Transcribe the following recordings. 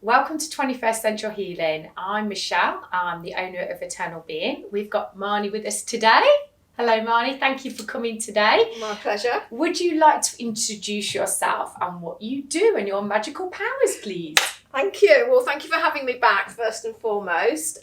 Welcome to 21st Century Healing. I'm Michelle. I'm the owner of Eternal Being. We've got Marnie with us today. Hello, Marnie. Thank you for coming today. My pleasure. Would you like to introduce yourself and what you do and your magical powers, please? Thank you. Well, thank you for having me back, first and foremost.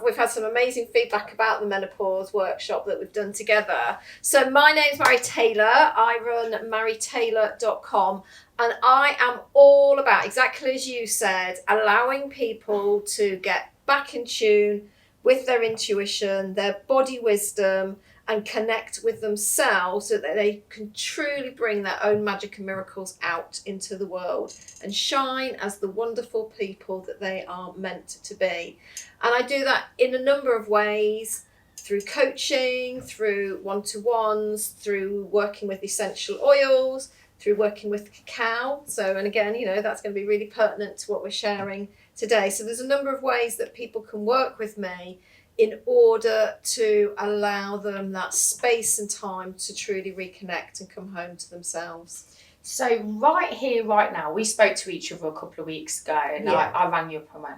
We've had some amazing feedback about the menopause workshop that we've done together. So my name's Mairi Taylor. I run MairiTaylor.com, and I am all about, exactly as you said, allowing people to get back in tune with their intuition, their body wisdom, and connect with themselves so that they can truly bring their own magic and miracles out into the world and shine as the wonderful people that they are meant to be. And I do that in a number of ways, through coaching, through one-to-ones, through working with essential oils, through working with cacao. So, and again, that's going to be really pertinent to what we're sharing today. So there's a number of ways that people can work with me in order to allow them that space and time to truly reconnect and come home to themselves. So right here, right now, we spoke to each other a couple of weeks ago, and I rang you up and went,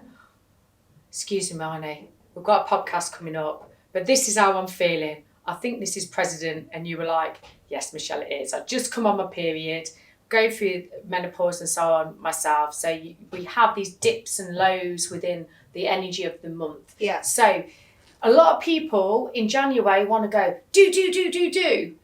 excuse me, Marnie, we've got a podcast coming up, but this is how I'm feeling. I think this is President. And you were like, yes, Michelle, it is. I've just come on my period, go through menopause and so on myself. So we have these dips and lows within the energy of the month. Yeah. So a lot of people in January want to go, do.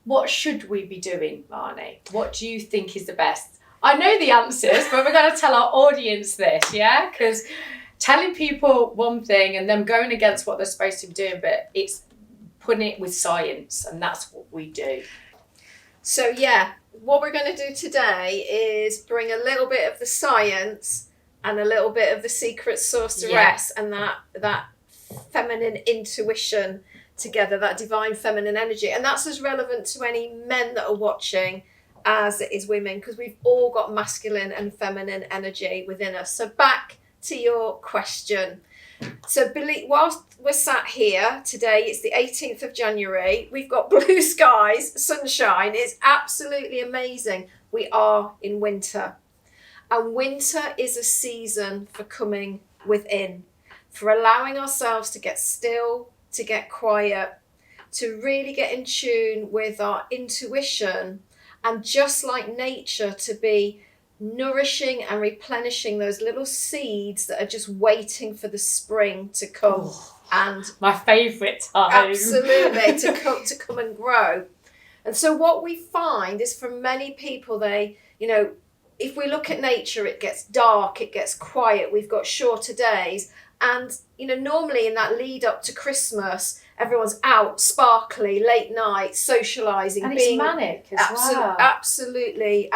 What should we be doing, Marnie? What do you think is the best? I know the answers, but we're going to tell our audience this, yeah? Because telling people one thing and them going against what they're supposed to be doing, but it's putting it with science, and that's what we do. So what we're going to do today is bring a little bit of the science and a little bit of the secret sorceress and that feminine intuition together, that divine feminine energy. And that's as relevant to any men that are watching as it is women, because we've all got masculine and feminine energy within us. So back to your question. So whilst we're sat here today, it's the 18th of January, we've got blue skies, sunshine, it's absolutely amazing. We are in winter. And winter is a season for coming within, for allowing ourselves to get still, to get quiet, to really get in tune with our intuition, and just like nature, to be nourishing and replenishing those little seeds that are just waiting for the spring to come. And my favourite time. Absolutely, to come and grow. And so what we find is, for many people, if we look at nature, it gets dark, it gets quiet, we've got shorter days. And, normally in that lead up to Christmas, everyone's out, sparkly, late night, socialising. And it's manic as well. Absolutely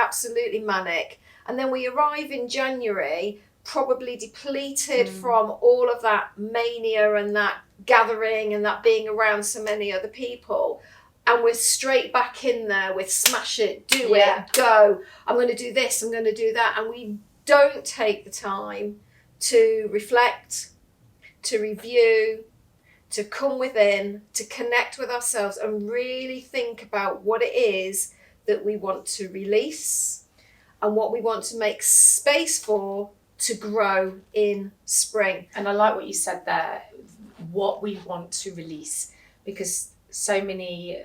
manic. And then we arrive in January, probably depleted from all of that mania and that gathering and that being around so many other people. And we're straight back in there with smash it, do it, go. I'm going to do this, I'm going to do that. And we don't take the time to reflect, to review, to come within, to connect with ourselves and really think about what it is that we want to release and what we want to make space for to grow in spring. And I like what you said there, what we want to release, because so many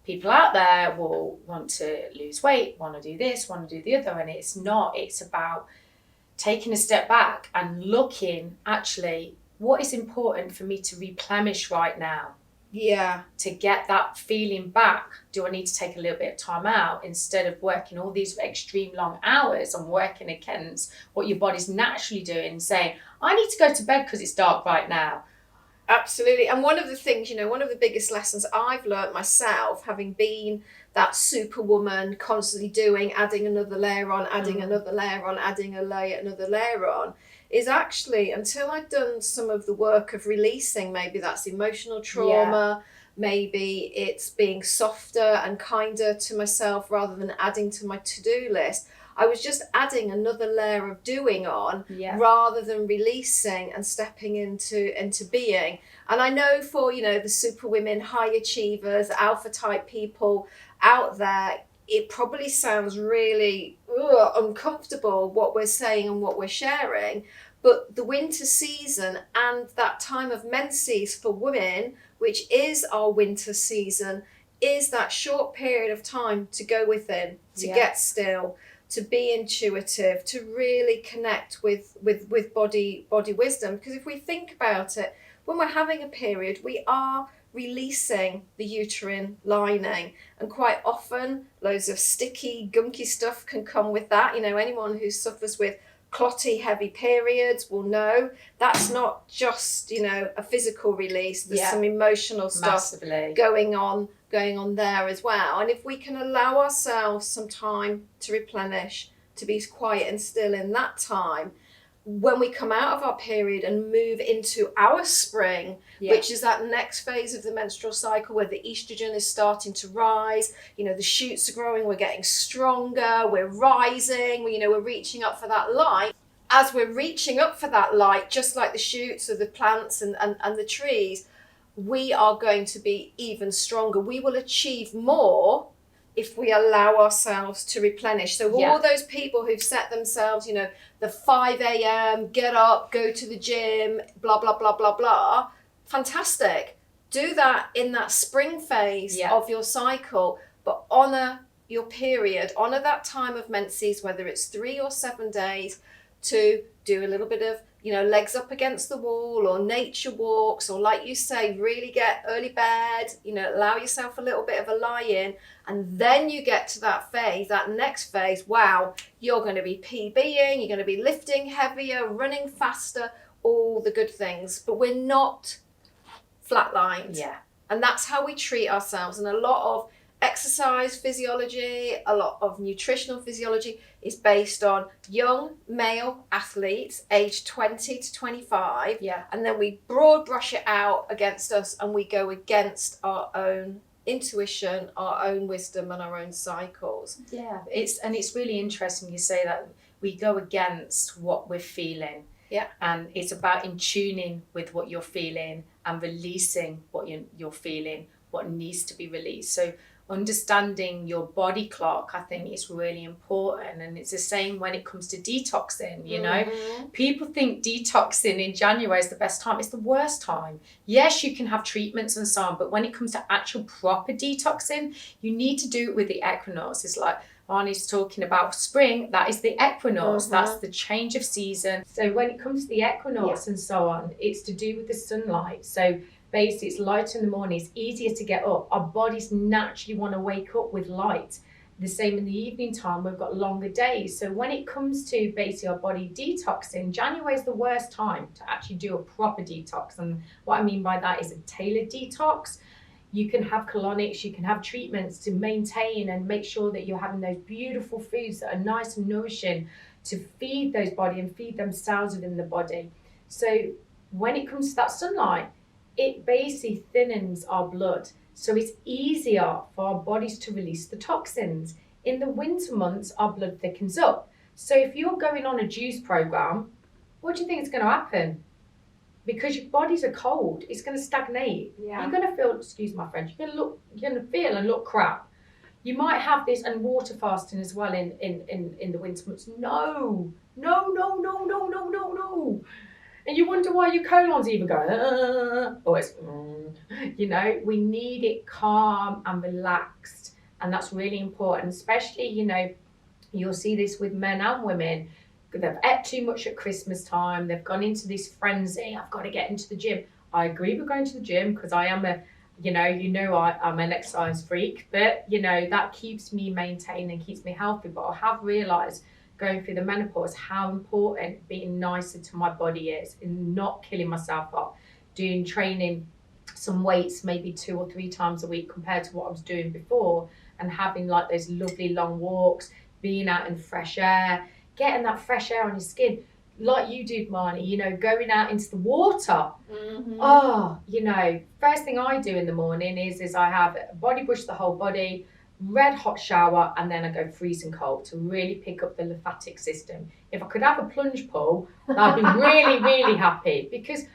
people out there will want to lose weight, want to do this, want to do the other, and it's about taking a step back and looking, actually, what is important for me to replenish right now? Yeah. To get that feeling back. Do I need to take a little bit of time out instead of working all these extreme long hours and working against what your body's naturally doing and saying, I need to go to bed because it's dark right now? Absolutely. And one of the things, one of the biggest lessons I've learned myself, having been that superwoman, constantly doing, adding another layer on, adding another layer on, adding another layer on, is actually, until I'd done some of the work of releasing, maybe that's emotional trauma, maybe it's being softer and kinder to myself rather than adding to my to-do list, I was just adding another layer of doing on rather than releasing and stepping into being. And I know for, the super women, high achievers, alpha type people out there, it probably sounds really uncomfortable what we're saying and what we're sharing. But the winter season and that time of menses for women, which is our winter season, is that short period of time to go within, to get still, to be intuitive, to really connect with body wisdom. Because if we think about it, when we're having a period, we are releasing the uterine lining, and quite often loads of sticky, gunky stuff can come with that. Anyone who suffers with clotty, heavy periods will know that's not just a physical release. There's some emotional stuff going on there as well. And if we can allow ourselves some time to replenish, to be quiet and still in that time, when we come out of our period and move into our spring, which is that next phase of the menstrual cycle where the estrogen is starting to rise, the shoots are growing, we're getting stronger, we're rising, we're reaching up for that light. As we're reaching up for that light, just like the shoots of the plants and the trees, we are going to be even stronger. We will achieve more if we allow ourselves to replenish. So all those people who've set themselves, the 5 a.m, get up, go to the gym, blah, blah, blah, blah, blah, fantastic. Do that in that spring phase of your cycle, but honour your period, honour that time of menses, whether it's 3 or 7 days, to do a little bit of legs up against the wall or nature walks, or like you say, really get early bed, allow yourself a little bit of a lie-in, and then you get to that phase, that next phase, wow, you're going to be PBing, you're going to be lifting heavier, running faster, all the good things, but we're not flatlined. And that's how we treat ourselves. And a lot of exercise physiology, a lot of nutritional physiology is based on young male athletes aged 20 to 25. And then we broad brush it out against us, and we go against our own intuition, our own wisdom, and our own cycles. It's really interesting you say that. We go against what we're feeling. And it's about in tuning with what you're feeling and releasing what you're feeling, what needs to be released. So understanding your body clock, I think, is really important. And it's the same when it comes to detoxing. People think detoxing in January is the best time. It's the worst time. Yes, you can have treatments and so on, but when it comes to actual proper detoxing, you need to do it with the equinox. It's like Arnie's talking about spring, that is the equinox. That's the change of season. So when it comes to the equinox and so on, it's to do with the sunlight. So basically, it's light in the morning, it's easier to get up. Our bodies naturally want to wake up with light. The same in the evening time, we've got longer days. So when it comes to basically our body detoxing, January is the worst time to actually do a proper detox. And what I mean by that is a tailored detox. You can have colonics, you can have treatments to maintain and make sure that you're having those beautiful foods that are nice and nourishing to feed those body and feed them cells within the body. So when it comes to that sunlight, it basically thinnens our blood. So it's easier for our bodies to release the toxins. In the winter months, our blood thickens up. So if you're going on a juice program, what do you think is going to happen? Because your bodies are cold, it's going to stagnate. You're going to feel, excuse my French, you're going to feel and look crap. You might have this, and water fasting as well in the winter months. No. And you wonder why your colon's even going, we need it calm and relaxed. And that's really important, especially, you'll see this with men and women. They've ate too much at Christmas time. They've gone into this frenzy. I've got to get into the gym. I agree with going to the gym because I am I'm an exercise freak, but that keeps me maintained and keeps me healthy. But I have realised going through the menopause how important being nicer to my body is and not killing myself up, doing training, some weights maybe 2 or 3 times a week compared to what I was doing before, and having like those lovely long walks, being out in fresh air, getting that fresh air on your skin. Like you do, Marnie, going out into the water. First thing I do in the morning is I have a body brush the whole body, red hot shower, and then I go freezing cold to really pick up the lymphatic system. If I could have a plunge pool, I'd be really, really happy because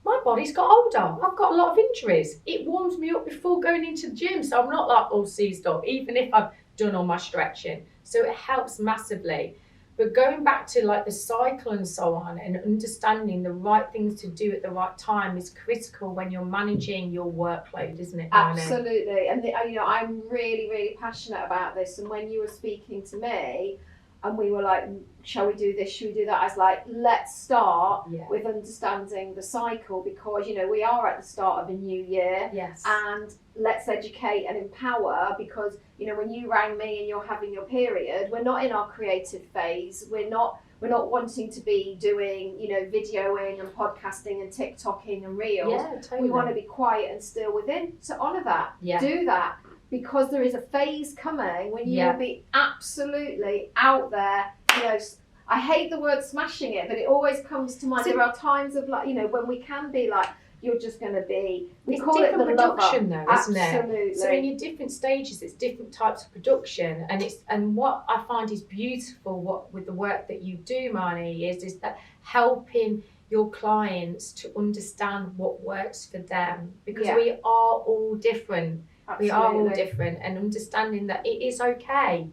my body's got older. I've got a lot of injuries. It warms me up before going into the gym, so I'm not like all seized up, even if I've done all my stretching. So it helps massively. But going back to like the cycle and so on, and understanding the right things to do at the right time is critical when you're managing your workload, isn't it, Marnie? Absolutely. And I'm really, really passionate about this. And when you were speaking to me, and we were like, shall we do this, shall we do that? I was like, let's start with understanding the cycle, because, we are at the start of a new year. Yes. And let's educate and empower, because, when you rang me and you're having your period, we're not in our creative phase. We're not wanting to be doing, videoing and podcasting and TikToking and reels. Yeah, totally. We want to be quiet and still within. So honour that. Yeah. Do that. Because there is a phase coming when you will be absolutely out there. I hate the word smashing it, but it always comes to mind. There are times of when we can be like, you're just going to be. We call it the production, lover. though, isn't it? Absolutely. So in your different stages, it's different types of production, and what I find is beautiful with the work that you do, Marnie, is that helping your clients to understand what works for them, because we are all different. Absolutely. We are all different, and understanding that it is okay.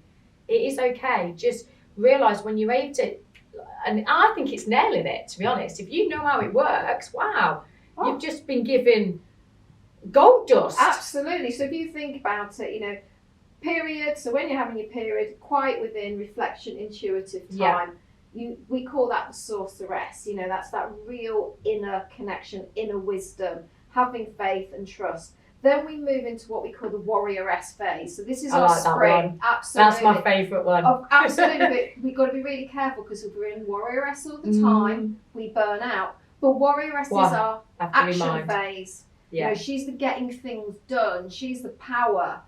It is okay. Just realise when you're able to, and I think it's nailing it, to be honest. If you know how it works, wow, you've just been given gold dust. Absolutely. So if you think about it, period. So when you're having your period, quiet within, reflection, intuitive time. We call that the sorceress. That's that real inner connection, inner wisdom, having faith and trust. Then we move into what we call the warrioress phase. So this is our spring. Absolutely. That's my favourite one. Absolutely. But we've got to be really careful, because if we're in warrioress all the time, we burn out. But warrioress is our action phase. Yeah. She's the getting things done. She's the power.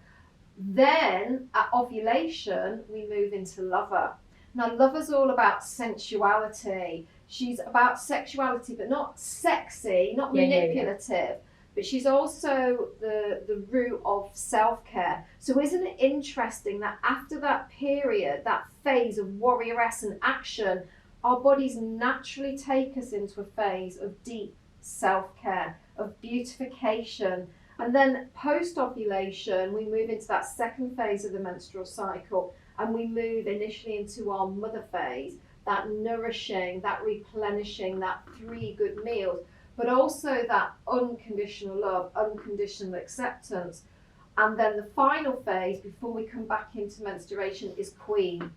Then at ovulation, we move into lover. Now, lover's all about sensuality. She's about sexuality, but not sexy, not manipulative. But she's also the root of self-care. So isn't it interesting that after that period, that phase of warrioress and action, our bodies naturally take us into a phase of deep self-care, of beautification. And then post-ovulation, we move into that second phase of the menstrual cycle, and we move initially into our mother phase, that nourishing, that replenishing, that 3 good meals. But also that unconditional love, unconditional acceptance. And then the final phase, before we come back into menstruation, is Queen.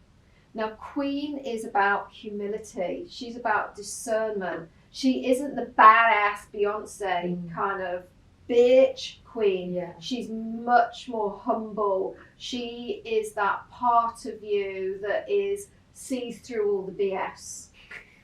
Now, Queen is about humility. She's about discernment. She isn't the badass Beyonce kind of bitch queen. Yeah. She's much more humble. She is that part of you that sees through all the BS.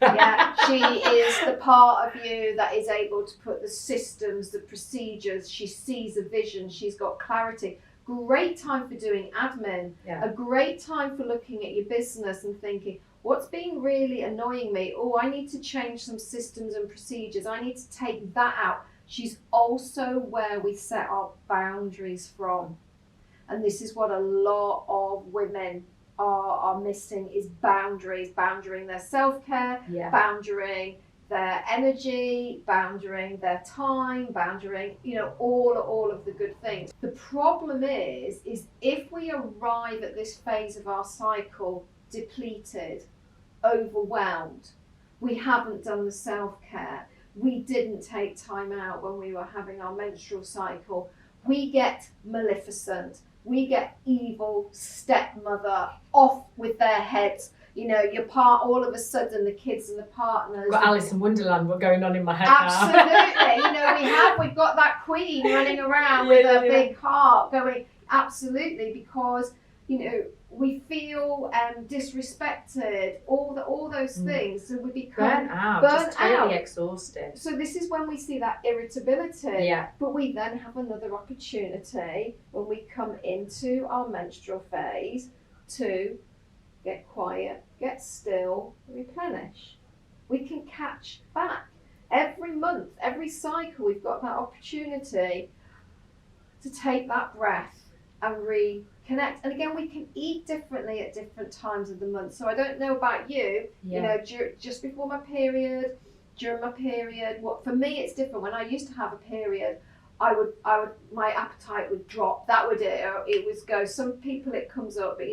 Yeah, she is the part of you that is able to put the systems, the procedures. She sees a vision. She's got clarity. Great time for doing admin. Yeah. A great time for looking at your business and thinking, what's been really annoying me? Oh, I need to change some systems and procedures. I need to take that out. She's also where we set our boundaries from. And this is what a lot of women are missing, is boundaries, boundarying their self-care, boundarying their energy, boundarying their time, boundarying, all of the good things. The problem is if we arrive at this phase of our cycle depleted, overwhelmed, we haven't done the self-care, we didn't take time out when we were having our menstrual cycle, we get maleficent. We get evil stepmother off with their heads. All of a sudden the kids and the partners. Got Alice in Wonderland, what's going on in my head absolutely. Now. We've got that queen running around with a big heart going, absolutely, because, we feel disrespected, all those things. So we become burnt out. Exhausted. So this is when we see that irritability. Yeah. But we then have another opportunity when we come into our menstrual phase to get quiet, get still, replenish. We can catch back. Every month, every cycle, we've got that opportunity to take that breath and reconnect. And again, we can eat differently at different times of the month. So I don't know about you, just before my period, during my period. For me, it's different. When I used to have a period, my appetite would drop. That would it would go. Some people it comes up, but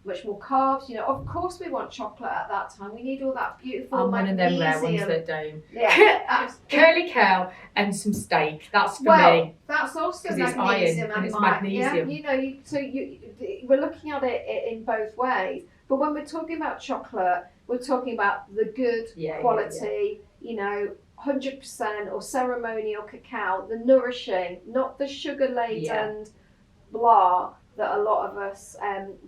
much more carbs. You know, of course we want chocolate at that time. We need all that beautiful I'm one of them magnesium. rare ones that don't. Yeah, Curly kale and some steak. That's for me. That's also 'Cause it's magnesium iron and it's iron. magnesium. Yeah, we're looking at it in both ways. But when we're talking about chocolate, we're talking about the good quality, you know, 100% or ceremonial cacao, the nourishing, not the sugar-laden blah that a lot of us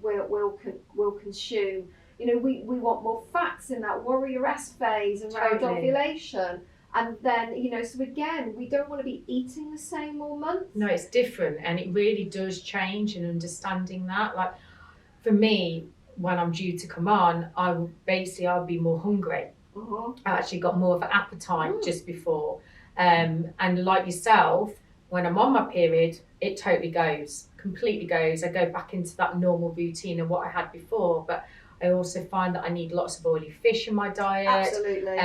will consume. You know, we want more fats in that warrioress phase around ovulation. And then, you know, so again, we don't want to be eating the same all month. No, it's different, and it really does change in understanding that. Like, for me, when I'm due to come on, I'll be more hungry. I actually got more of an appetite just before. And like yourself, when I'm on my period, it completely goes. I go back into that normal routine of what I had before, but I also find that I need lots of oily fish in my diet. Absolutely.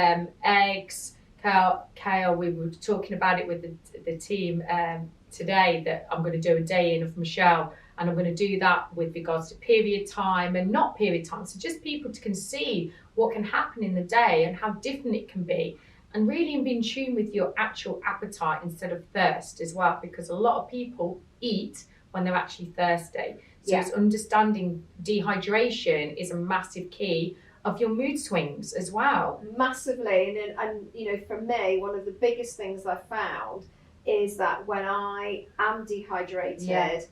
Eggs, kale. We were talking about it with the team today, that I'm going to do a day in of Michelle, and I'm going to do that with regards to period time and not period time. So just people can see what can happen in the day and how different it can be, and really be in tune with your actual appetite instead of thirst as well, because a lot of people eat when they're actually thirsty. So it's understanding dehydration is a massive key of your mood swings as well. Massively. And you know, for me, one of the biggest things I found is that when I am dehydrated,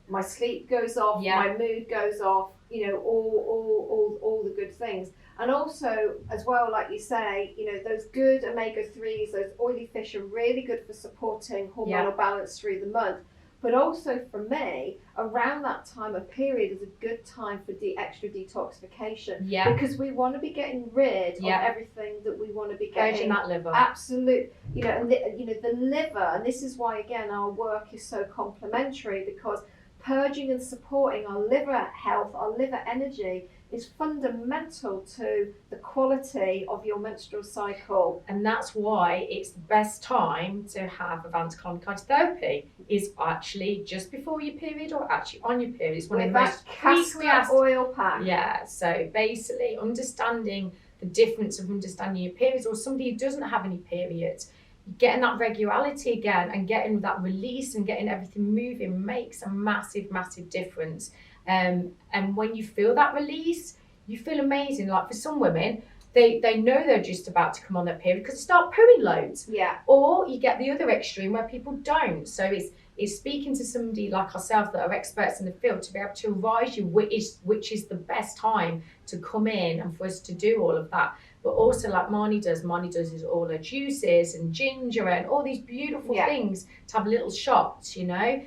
my sleep goes off, my mood goes off, you know, all the good things. And also, as well, like you say, you know, those good omega-3s, those oily fish are really good for supporting hormonal balance through the month. But also for me, around that time of period is a good time for extra detoxification. Yeah. Because we want to be getting rid of everything that we want to be getting. Purging that liver. Absolutely. You know, and the liver, and this is why, again, our work is so complementary, because purging and supporting our liver health, our liver energy, is fundamental to the quality of your menstrual cycle. And that's why it's the best time to have Avanticon therapy is actually just before your period or actually on your period. It's one of the most castor oil pack. Yeah, so basically understanding the difference of understanding your periods, or somebody who doesn't have any periods, getting that regularity again and getting that release and getting everything moving makes a massive, massive difference. And when you feel that release, you feel amazing. Like for some women, they know they're just about to come on their period because they start pooing loads. Yeah. Or you get the other extreme where people don't. So it's speaking to somebody like ourselves that are experts in the field to be able to advise you which is the best time to come in and for us to do all of that. But also like Marnie does is all her juices and ginger and all these beautiful things to have little shots, you know,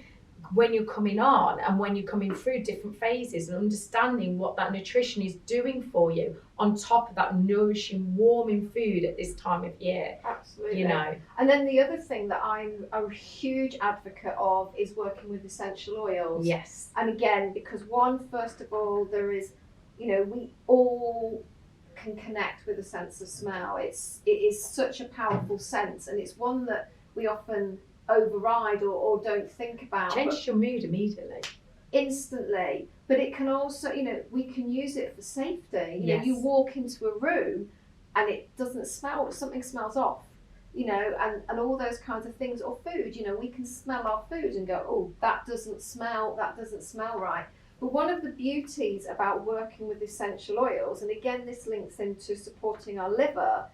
when you're coming on and when you're coming through different phases, and understanding what that nutrition is doing for you on top of that nourishing, warming food at this time of year. Absolutely. You know. And then the other thing that I'm a huge advocate of is working with essential oils. Yes. And again, because first of all, there is, you know, we all can connect with a sense of smell. It is such a powerful sense, and it's one that we often override or don't think about. Changes your mood immediately. Instantly. But it can also, you know, we can use it for safety. You know, you walk into a room and it doesn't smell, something smells off, you know, and all those kinds of things. Or food, you know, we can smell our food and go, oh, that doesn't smell right. But one of the beauties about working with essential oils, and again, this links into supporting our liver,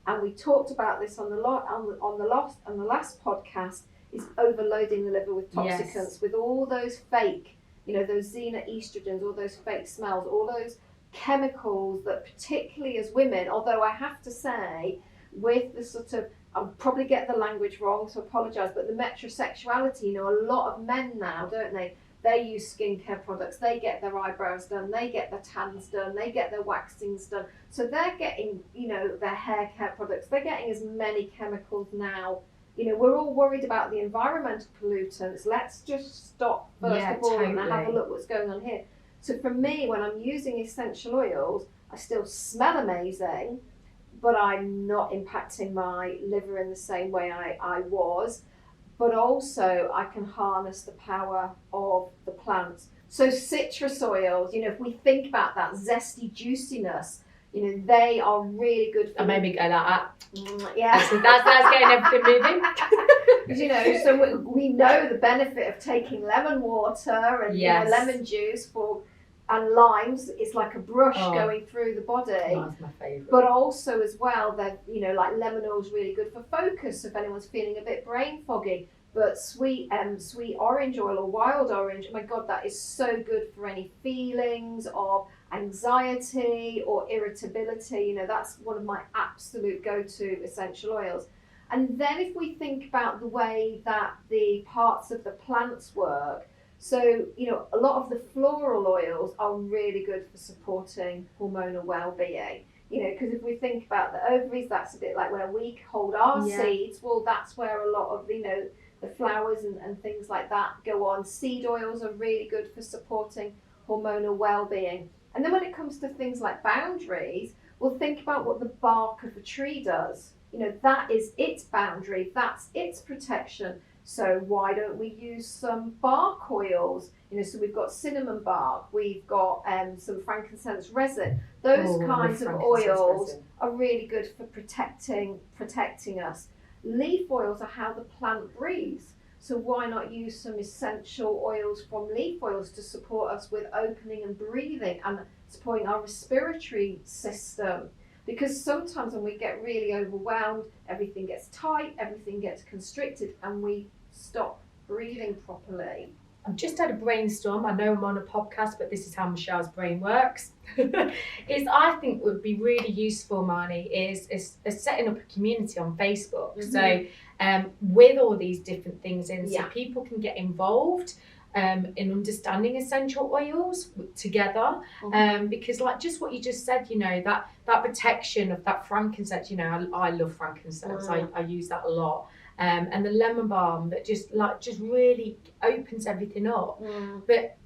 and we talked about this on the last podcast, is overloading the liver with toxicants, with all those fake, you know, those xenoestrogens, all those fake smells, all those chemicals that particularly as women, although I have to say, with the sort of, I'll probably get the language wrong, so apologise, but the metrosexuality, you know, a lot of men now, don't they? They use skincare products, they get their eyebrows done, they get their tans done, they get their waxings done. So they're getting, you know, their hair care products, they're getting as many chemicals now. You know, we're all worried about the environmental pollutants. Let's just stop first of all and have a look what's going on here. So for me, when I'm using essential oils, I still smell amazing, but I'm not impacting my liver in the same way I was. But also I can harness the power of the plants. So citrus oils, if we think about that zesty juiciness, they are really good for... I made me go like that. Yeah. So that's getting everything moving. So we know the benefit of taking lemon water and lemon juice and limes. It's like a brush going through the body. That's my favourite. But also as well, that like lemon oil is really good for focus if anyone's feeling a bit brain foggy. But sweet orange oil or wild orange, oh my God, that is so good for any feelings of anxiety or irritability. That's one of my absolute go-to essential oils. And then if we think about the way that the parts of the plants work, so, a lot of the floral oils are really good for supporting hormonal well-being. Because if we think about the ovaries, that's a bit like where we hold our seeds. Well, that's where a lot of, the flowers and things like that go on. Seed oils are really good for supporting hormonal well-being. And then when it comes to things like boundaries, we'll think about what the bark of a tree does. That is its boundary, that's its protection. So why don't we use some bark oils? So we've got cinnamon bark, we've got some frankincense resin. Those kinds of oils are really good for protecting us. Leaf oils are how the plant breathes. So why not use some essential oils from leaf oils to support us with opening and breathing and supporting our respiratory system? Because sometimes when we get really overwhelmed, everything gets tight, everything gets constricted, and we stop breathing properly. I've just had a brainstorm. I know I'm on a podcast, but this is how Michelle's brain works. I think would be really useful, Marnie, is setting up a community on Facebook. Mm-hmm. So with all these different things in, so people can get involved in understanding essential oils together. Mm-hmm. Because like just what you just said, that protection of that frankincense, I love frankincense. I use that a lot. And the lemon balm that just really opens everything up. But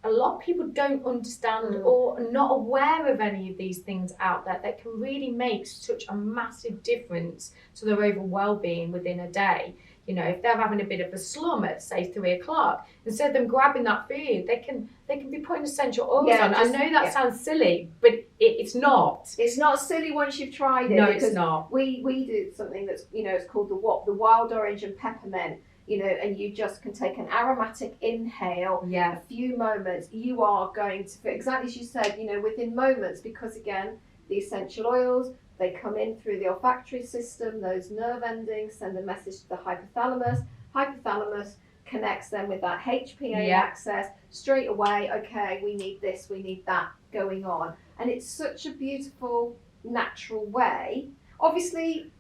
a lot of people don't understand or are not aware of any of these things out there that can really make such a massive difference to their overall well-being within a day. If they're having a bit of a slum at say 3:00, instead of them grabbing that food, they can be putting essential oils on. I know that sounds silly, but it's not. It's not silly once you've tried it. No, it's not. We do something that's it's called the wild orange and peppermint. And you just can take an aromatic inhale. A few moments. You are going to, exactly as you said, within moments, because again, the essential oils, they come in through the olfactory system, those nerve endings send a message to the hypothalamus. Hypothalamus connects them with that HPA axis straight away. Okay, we need this, we need that going on. And it's such a beautiful, natural way. Obviously,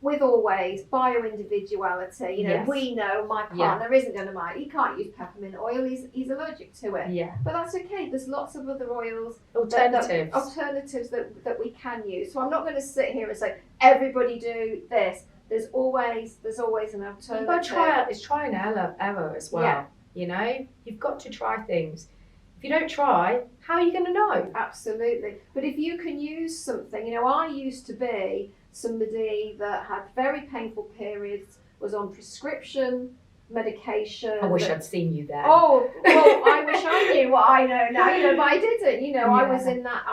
with always bio-individuality, we know my partner isn't going to mind. He can't use peppermint oil, he's allergic to it. But that's okay, there's lots of other oils, alternatives that we can use. So I'm not going to sit here and say, everybody do this. There's always an alternative. It's try and error as well. You've got to try things. If you don't try, how are you going to know? Absolutely. But if you can use something, I used to be somebody that had very painful periods, was on prescription medication. I wish I'd seen you there. Oh, well, I wish I knew what I know now, but I didn't. I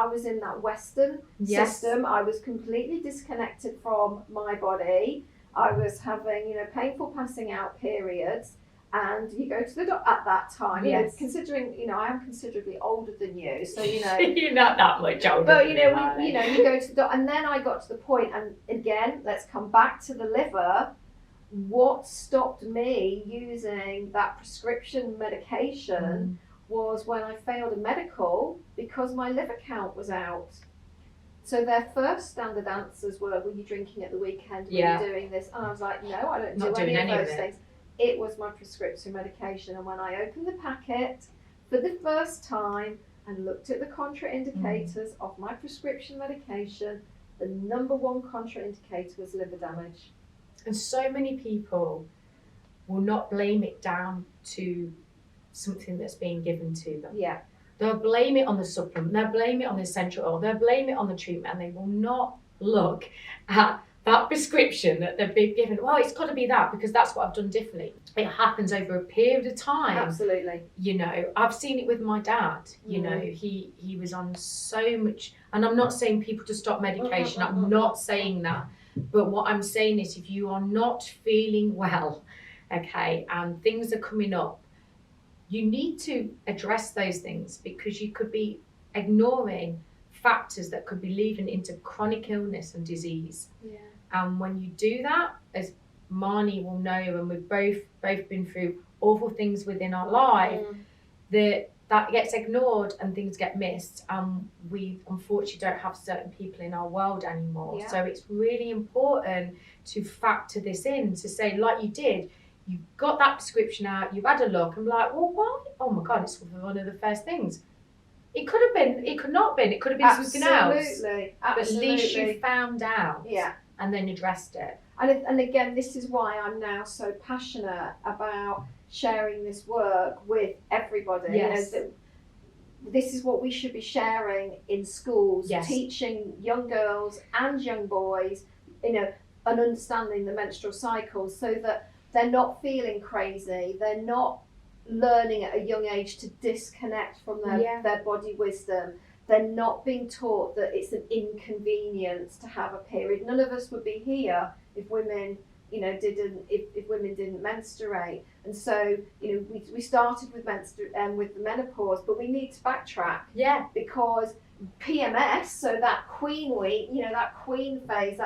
was in that Western system. I was completely disconnected from my body. I was having, painful passing out periods. And you go to the doctor at that time, considering, I am considerably older than you, so, You're not that much older. But, you go to the doctor, and then I got to the point, and again, let's come back to the liver. What stopped me using that prescription medication was when I failed a medical because my liver count was out. So their first standard answers were you drinking at the weekend? Were you doing this? And I was like, no, I don't do any of those things. It was my prescription medication, and when I opened the packet for the first time and looked at the contraindicators of my prescription medication, the number one contraindicator was liver damage. And so many people will not blame it down to something that's being given to them. They'll blame it on the supplement, they'll blame it on the essential oil, they'll blame it on the treatment, and they will not look at that prescription that they've been given, well, it's got to be that because that's what I've done differently. It happens over a period of time. Absolutely. You know, I've seen it with my dad. You know, he was on so much, and I'm not saying people to stop medication. I'm not saying that. But what I'm saying is if you are not feeling well, okay, and things are coming up, you need to address those things because you could be ignoring factors that could be leading into chronic illness and disease. Yeah. And when you do that, as Marnie will know, and we've both been through awful things within our life, that gets ignored and things get missed, and we unfortunately don't have certain people in our world anymore. So it's really important to factor this in, to say, like you did, you got that prescription out, you've had a look, and be like, well, why? Oh my God, it's one of the first things. It could have been, it could not have been, it could have been something else. Absolutely. But at least you found out and then addressed it. And again, this is why I'm now so passionate about sharing this work with everybody. Yes. You know, this is what we should be sharing in schools, teaching young girls and young boys, you know, and understanding the menstrual cycle so that they're not feeling crazy, they're not learning at a young age to disconnect from their body wisdom. They're not being taught that it's an inconvenience to have a period. None of us would be here if women, you know, if women didn't menstruate. And so, you know, we started with with the menopause, but we need to backtrack. Yeah. Because PMS, so that queen week, you know, that queen phase,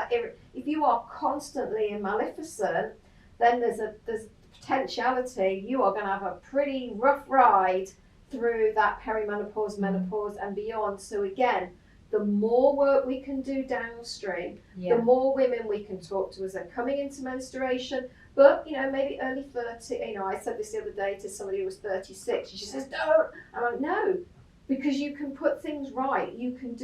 if you are constantly in Maleficent, then there's potentiality you are going to have a pretty rough ride through that perimenopause, menopause and beyond. So again, the more work we can do downstream, the more women we can talk to as they're coming into menstruation. But, you know, maybe early 30, you know, I said this the other day to somebody who was 36 and she says, no. I'm like, no, because you can put things right. You can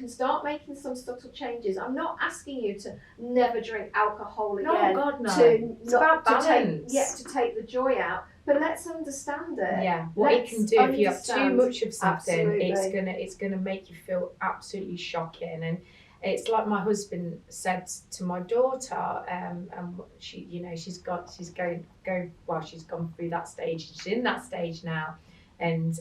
start making some subtle changes. I'm not asking you to never drink alcohol again. No, God, no. It's about balance. To take the joy out. But let's understand it. Yeah, what it can do if you have too much of something, Absolutely. it's gonna make you feel absolutely shocking. And it's like my husband said to my daughter, and she, you know, she's gone through that stage. She's in that stage now, and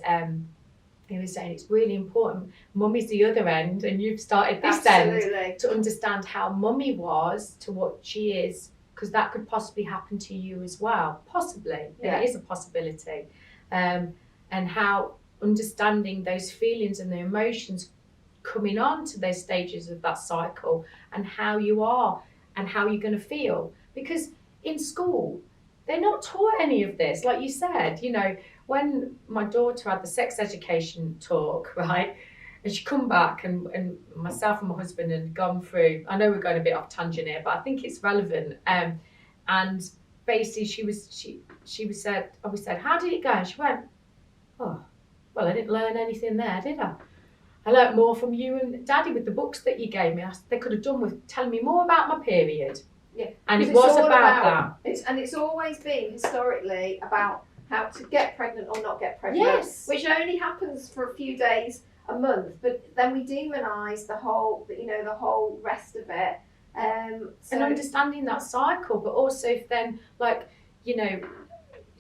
he was saying it's really important. Mummy's the other end, and you've started this end to understand how mummy was to what she is, because that could possibly happen to you as well. Possibly, it is a possibility, and how understanding those feelings and the emotions coming on to those stages of that cycle, and how you are and how you're going to feel, because in school they're not taught any of this. Like you said, you know, when my daughter had the sex education talk, right, and she come back and myself and my husband had gone through, I know we're going a bit off tangent here, but I think it's relevant, and basically we said, how did it go? And she went, oh, well, I didn't learn anything there, did I? I learnt more from you and Daddy with the books that you gave me. They could have done with telling me more about my period. Yeah, and it was about that. It's always been historically about how to get pregnant or not get pregnant, which only happens for a few days a month. But then we demonise the whole rest of it. And understanding that cycle, but also if then, like, you know,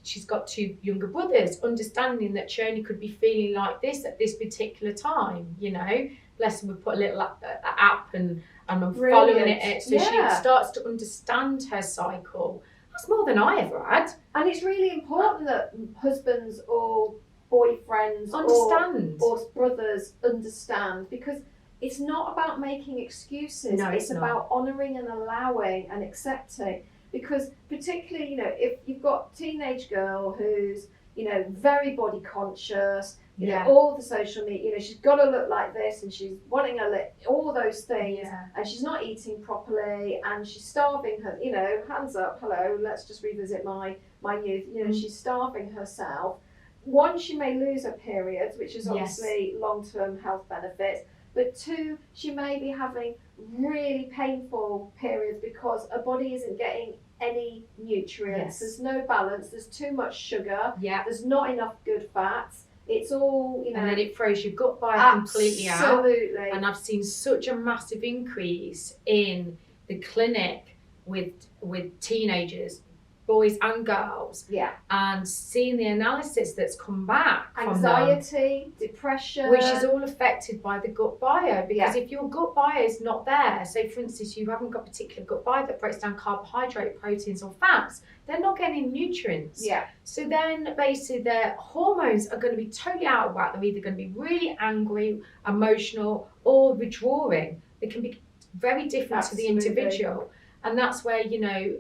she's got 2 younger brothers, understanding that she only could be feeling like this at this particular time, you know. Bless them, we put a little app and I'm following it, so she starts to understand her cycle. That's more than I ever had. And it's really important that husbands or boyfriends understand, or brothers understand, because it's not about making excuses. No, it's about honouring and allowing and accepting. Because particularly, you know, if you've got a teenage girl who's, you know, very body conscious, you know, all the social media, you know, she's got to look like this and she's wanting all those things, and she's not eating properly and she's starving her, you know, hands up, hello, let's just revisit my youth, you know, she's starving herself. One, she may lose her periods, which is obviously long-term health benefits, but 2, she may be having really painful periods because her body isn't getting any nutrients. There's no balance, there's too much sugar, there's not enough good fats. It's all, you know. And then it throws your gut biome completely out. Absolutely. And I've seen such a massive increase in the clinic with teenagers, boys and girls, and seeing the analysis that's come back from anxiety, depression, which is all affected by the gut bio, because if your gut bio is not there, say for instance you haven't got a particular gut bio that breaks down carbohydrate, proteins or fats, they're not getting nutrients. So then basically their hormones are going to be totally out of whack. They're either going to be really angry, emotional, or withdrawing. They can be very different to the individual, and that's where, you know,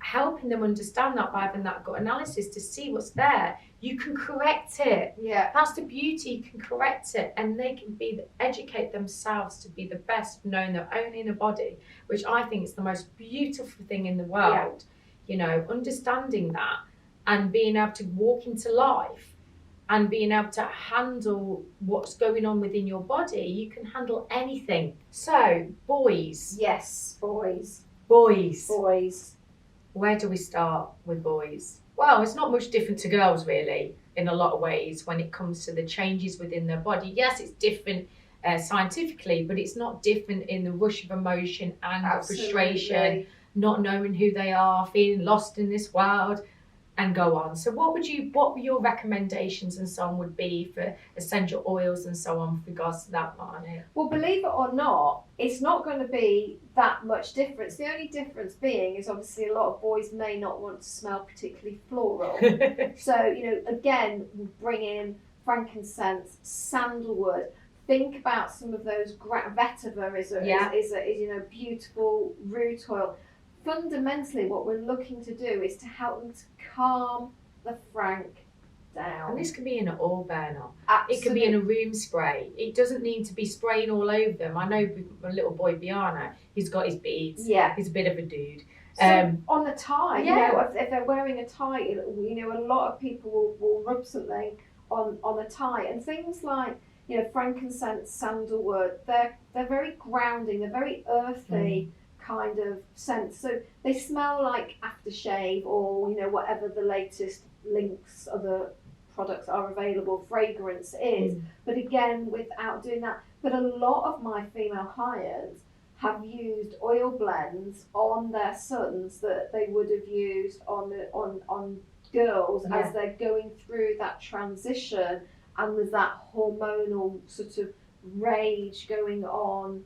helping them understand that by having that gut analysis to see what's there, you can correct it. That's the beauty, you can correct it, and they can educate themselves to be the best, knowing their own inner body, which I think is the most beautiful thing in the world. You know, understanding that and being able to walk into life and being able to handle what's going on within your body. You can handle anything. So boys. Boys. Where do we start with boys? Well, it's not much different to girls, really, in a lot of ways when it comes to the changes within their body. Yes, it's different scientifically, but it's not different in the rush of emotion, anger, frustration, not knowing who they are, feeling lost in this world, and go on. So what were your recommendations and so on would be for essential oils and so on with regards to that, Marnie? Well, believe it or not, it's not going to be that much difference. The only difference being is obviously a lot of boys may not want to smell particularly floral. So, you know, again, bring in frankincense, sandalwood. Think about some of those. Vetiver is a beautiful root oil. Fundamentally, what we're looking to do is to help them to calm the frank down. And this can be in an oil burner. Absolutely. It can be in a room spray. It doesn't need to be spraying all over them. I know my little boy Biana, he's got his beads. He's a bit of a dude. So on the tie, you know, if they're wearing a tie, you know, a lot of people will rub something on a tie, and things like, you know, frankincense, sandalwood, they're very grounding, they're very earthy. Kind of scent, so they smell like aftershave or, you know, whatever the latest Lynx other products are available fragrance is. But again, without doing that, but a lot of my female clients have used oil blends on their sons that they would have used on girls as they're going through that transition, and there's that hormonal sort of rage going on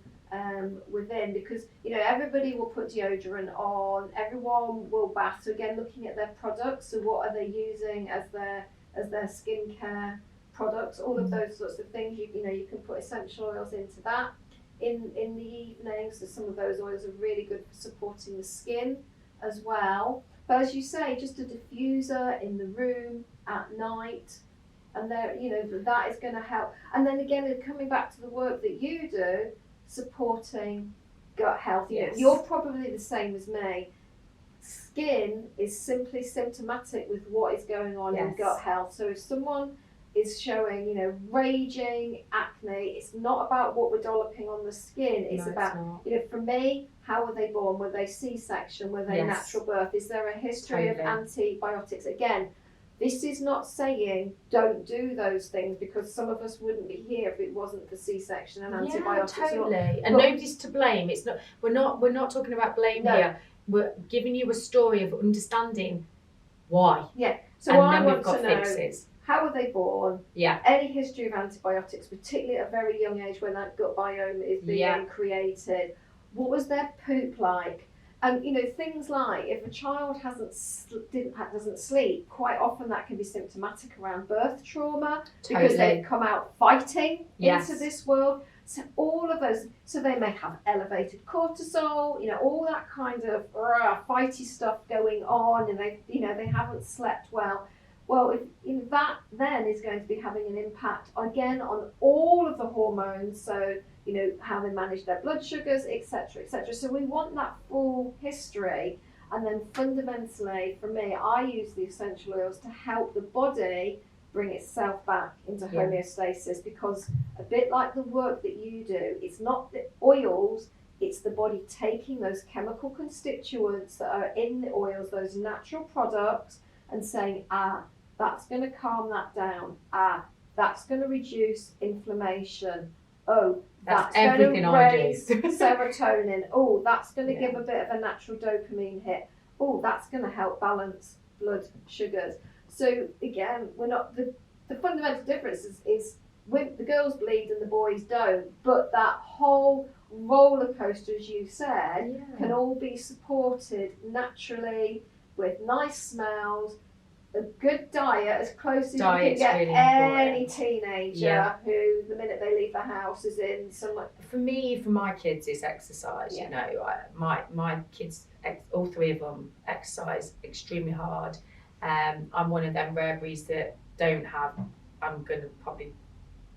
within, because, you know, everybody will put deodorant on, everyone will bath. So again, looking at their products, so what are they using as their skincare products, all of those sorts of things. You know, you can put essential oils into that in the evening. So some of those oils are really good for supporting the skin as well. But as you say, just a diffuser in the room at night, and there, you know, that is going to help. And then again, coming back to the work that you do, supporting gut health. You're probably the same as me. Skin is simply symptomatic with what is going on in gut health. So if someone is showing, you know, raging acne, it's not about what we're dolloping on the skin. It's about, you know, for me, how were they born? Were they C-section? Were they natural birth? Is there a history of antibiotics? Again, this is not saying don't do those things, because some of us wouldn't be here if it wasn't for C-section and antibiotics. And nobody's to blame. It's not. We're not talking about blame here. We're giving you a story of understanding why. So and I then want we've got to know, fixes. how were they born? Any history of antibiotics, particularly at a very young age when that gut biome is being created. What was their poop like? And, you know, things like if a child doesn't sleep, quite often that can be symptomatic around birth trauma, because they've come out fighting into this world. So all of those, so they may have elevated cortisol, you know, all that kind of fighty stuff going on, and they haven't slept well. Well, if, you know, that then is going to be having an impact again on all of the hormones. So, you know, how they manage their blood sugars, etc., etc. So we want that full history. And then fundamentally, for me, I use the essential oils to help the body bring itself back into homeostasis, because a bit like the work that you do, it's not the oils, it's the body taking those chemical constituents that are in the oils, those natural products, and saying, that's going to calm that down. That's going to reduce inflammation. Oh, That's everything I do. Serotonin. Oh, that's going to give a bit of a natural dopamine hit. Oh, that's going to help balance blood sugars. So again, we're not the fundamental difference is with the girls bleed and the boys don't, but that whole roller coaster, as you said, can all be supported naturally with nice smells, a good diet, as close as Diet's you can get really any important. teenager who the minute they leave the house is in some. For me, for my kids, it's exercise. You know, my kids, all three of them, exercise extremely hard. I'm one of them rare breeds that don't have. I'm gonna probably,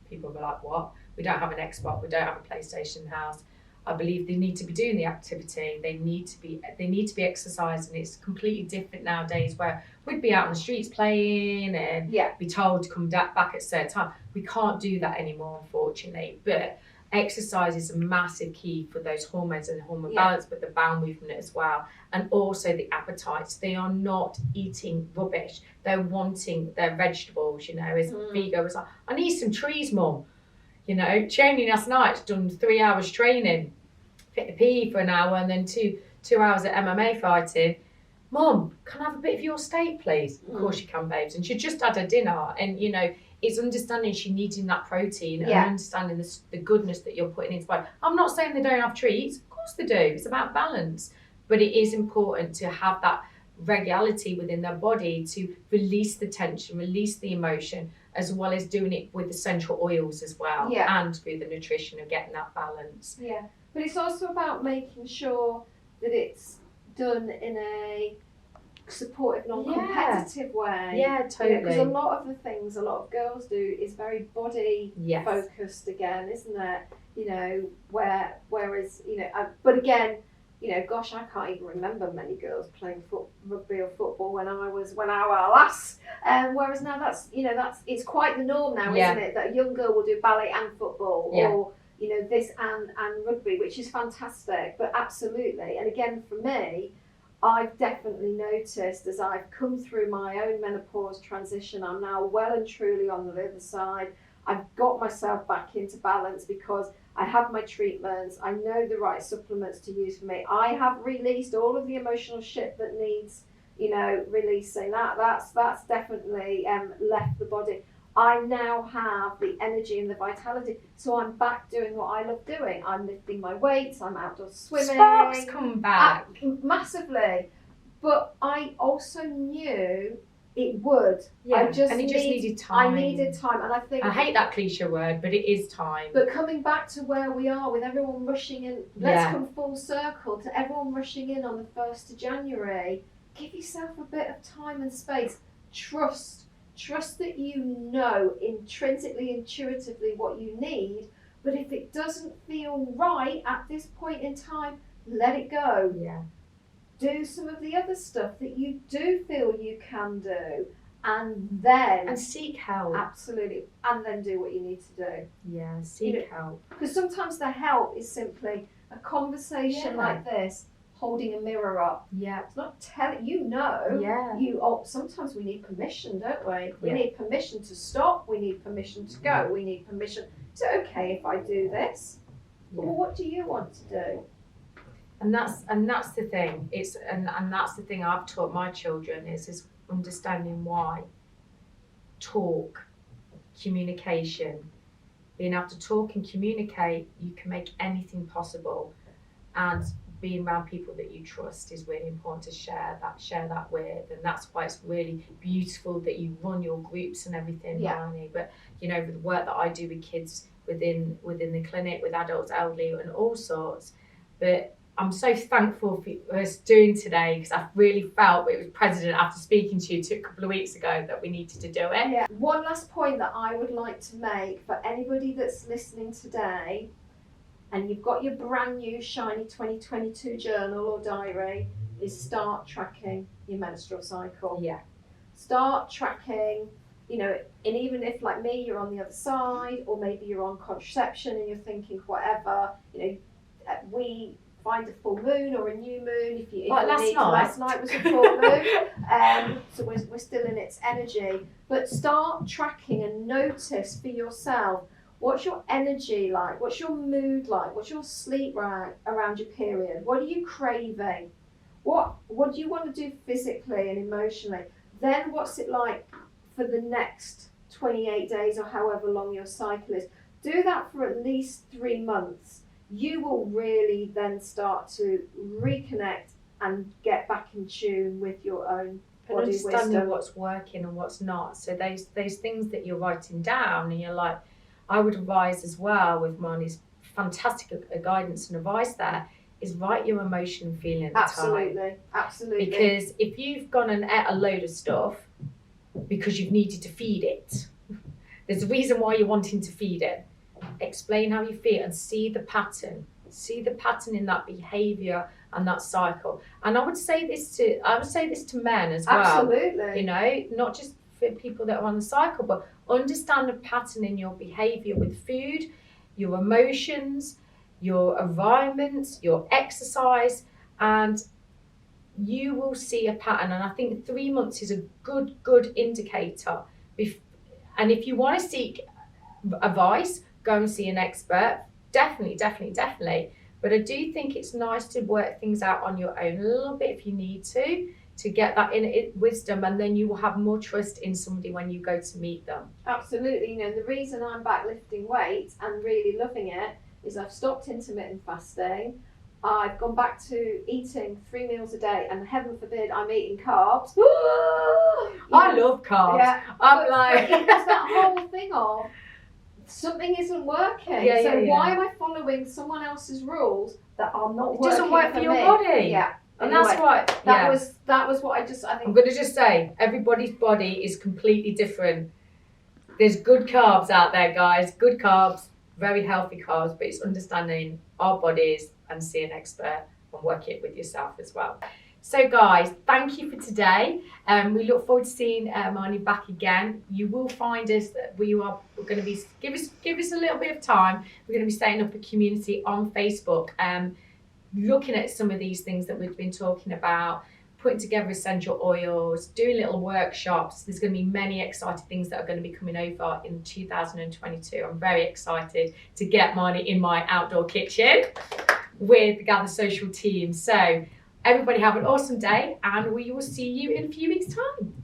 people will be like, what? We don't have an Xbox. We don't have a PlayStation in the house. I believe they need to be doing the activity. They need to be exercising. It's completely different nowadays where we'd be out on the streets playing and be told to come back at a certain time. We can't do that anymore, unfortunately. But exercise is a massive key for those hormones and hormone balance, but the bowel movement as well. And also the appetites. They are not eating rubbish. They're wanting their vegetables, you know. As Vigo was like, I need some trees, Mum. You know, training last night, done 3 hours training, fit the PE for an hour and then two hours at MMA fighting. Mum, can I have a bit of your steak, please? Of course you can, babes. And she just had her dinner. And, you know, it's understanding she needing that protein and understanding the goodness that you're putting into body. I'm not saying they don't have treats. Of course they do. It's about balance. But it is important to have that regularity within their body to release the tension, release the emotion, as well as doing it with essential oils as well, and through the nutrition of getting that balance. Yeah, but it's also about making sure that it's done in a supportive, non-competitive way. Yeah, totally. Because a lot of the things a lot of girls do is very body focused again, isn't it? You know, whereas, you know, but again, you know, gosh, I can't even remember many girls playing rugby or football when I was lass. Whereas now it's quite the norm now, isn't it? That a young girl will do ballet and football, or you know, this and rugby, which is fantastic. But absolutely, and again for me, I've definitely noticed as I've come through my own menopause transition, I'm now well and truly on the other side. I've got myself back into balance because I have my treatments. I know the right supplements to use for me. I have released all of the emotional shit that needs, you know, releasing. That's definitely left the body. I now have the energy and the vitality, so I'm back doing what I love doing. I'm lifting my weights. I'm outdoor swimming. Sparks come back massively, but I also knew it would. And it just needed time. I needed time, and I think I hate that cliche word, but it is time. But coming back to where we are with everyone rushing in, let's come full circle to everyone rushing in on the 1st of January. Give yourself a bit of time and space. Trust that you know intrinsically, intuitively what you need. But if it doesn't feel right at this point in time, let it go. Yeah. Do some of the other stuff that you do feel you can do, and then seek help. Absolutely, and then do what you need to do. Yeah, seek help. Because sometimes the help is simply a conversation like this, holding a mirror up. Yeah, it's not telling you know. Yeah, sometimes we need permission, don't we? We need permission to stop. We need permission to go. We need permission. Is it okay if I do this? Well, what do you want to do? And that's the thing. And that's the thing I've taught my children is understanding why. Talk, communication. Being able to talk and communicate, you can make anything possible. And being around people that you trust is really important to share that with. And that's why it's really beautiful that you run your groups and everything, Mairi. But you know, with the work that I do with kids within the clinic, with adults, elderly, and all sorts. But I'm so thankful for us doing today because I really felt it was present after speaking to you a couple of weeks ago that we needed to do it. Yeah. One last point that I would like to make for anybody that's listening today, and you've got your brand new shiny 2022 journal or diary, is start tracking your menstrual cycle. Yeah. Start tracking, you know, and even if like me, you're on the other side, or maybe you're on contraception and you're thinking whatever, you know, we find a full moon or a new moon if you last night was a full moon, so we're still in its energy, but start tracking and notice for yourself What's your energy like? What's your mood like? What's your sleep around your period? What are you craving? What do you want to do physically and emotionally? Then what's it like for the next 28 days or however long your cycle is? Do that for at least 3 months. You will really then start to reconnect and get back in tune with your own and body understanding wisdom. what's working and what's not. So those things that you're writing down, and you're like, I would advise as well with Marnie's fantastic guidance and advice there, is write your emotion and feeling at the time. Absolutely. Because if you've gone and ate a load of stuff because you've needed to feed it, there's a reason why you're wanting to feed it. Explain how you feel and see the pattern. See the pattern in that behaviour and that cycle. And I would say this to men as well. Absolutely. You know, not just for people that are on the cycle, but understand the pattern in your behaviour with food, your emotions, your environment, your exercise, and you will see a pattern. And I think 3 months is a good indicator. And if you want to seek advice, go and see an expert. Definitely. But I do think it's nice to work things out on your own a little bit if you need to get that inner wisdom, and then you will have more trust in somebody when you go to meet them. Absolutely. You know, the reason I'm back lifting weights and really loving it is I've stopped intermittent fasting. I've gone back to eating 3 meals a day, and heaven forbid I'm eating carbs. I love carbs. Yeah, I'm like, it's that whole thing of something isn't working. Why am I following someone else's rules that are not working? It doesn't work for your body. Yeah. And anyway, that's right. That was what I think. I'm going to just say, everybody's body is completely different. There's good carbs out there, guys. Good carbs, very healthy carbs, but it's understanding our bodies and see an expert and work it with yourself as well. So guys, thank you for today. We look forward to seeing Marnie back again. You will find us that we're going to be, give us a little bit of time. We're going to be setting up a community on Facebook, looking at some of these things that we've been talking about, putting together essential oils, doing little workshops. There's going to be many exciting things that are going to be coming over in 2022. I'm very excited to get Marnie in my outdoor kitchen with the Gather Social team. So everybody have an awesome day, and we will see you in a few weeks' time.